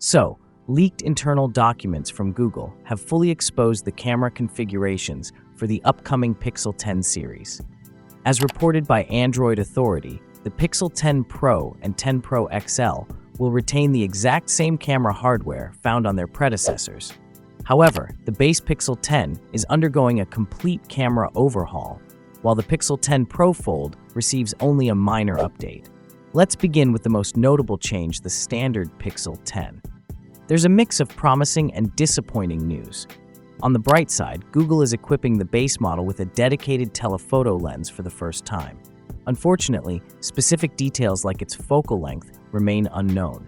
So, leaked internal documents from Google have fully exposed the camera configurations for the upcoming Pixel 10 series. As reported by Android Authority, the Pixel 10 Pro and 10 Pro XL will retain the exact same camera hardware found on their predecessors. However, the base Pixel 10 is undergoing a complete camera overhaul, while the Pixel 10 Pro Fold receives only a minor update. Let's begin with the most notable change, the standard Pixel 10. There's a mix of promising and disappointing news. On the bright side, Google is equipping the base model with a dedicated telephoto lens for the first time. Unfortunately, specific details like its focal length remain unknown.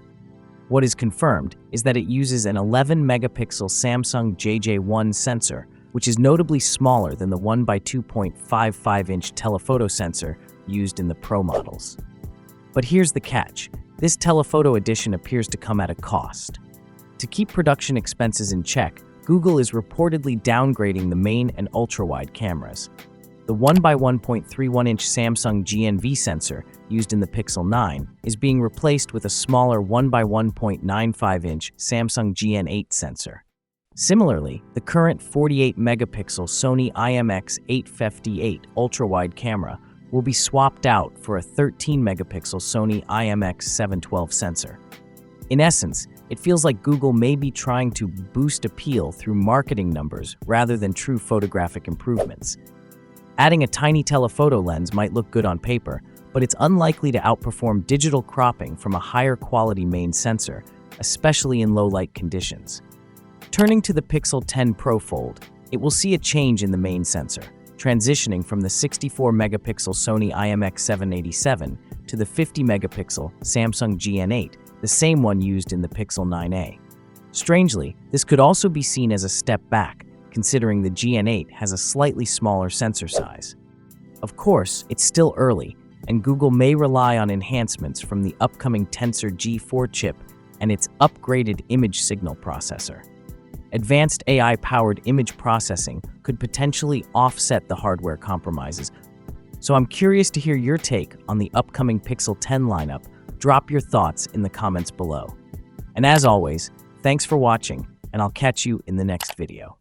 What is confirmed is that it uses an 11-megapixel Samsung JJ1 sensor, which is notably smaller than the 1x2.55-inch telephoto sensor used in the Pro models. But here's the catch. This telephoto edition appears to come at a cost. To keep production expenses in check, Google is reportedly downgrading the main and ultra-wide cameras. The 1x1.31-inch Samsung GNV sensor used in the Pixel 9 is being replaced with a smaller 1x1.95-inch Samsung GN8 sensor. Similarly, the current 48-megapixel Sony IMX858 ultra-wide camera will be swapped out for a 13-megapixel Sony IMX712 sensor. In essence, it feels like Google may be trying to boost appeal through marketing numbers rather than true photographic improvements. Adding a tiny telephoto lens might look good on paper, but it's unlikely to outperform digital cropping from a higher quality main sensor, especially in low-light conditions. Turning to the Pixel 10 Pro Fold, it will see a change in the main sensor, transitioning from the 64-megapixel Sony IMX787 to the 50-megapixel Samsung GN8, the same one used in the Pixel 9a. Strangely, this could also be seen as a step back, considering the GN8 has a slightly smaller sensor size. Of course, it's still early, and Google may rely on enhancements from the upcoming Tensor G4 chip and its upgraded image signal processor. Advanced AI-powered image processing could potentially offset the hardware compromises. So I'm curious to hear your take on the upcoming Pixel 10 lineup. Drop your thoughts in the comments below. And as always, thanks for watching, and I'll catch you in the next video.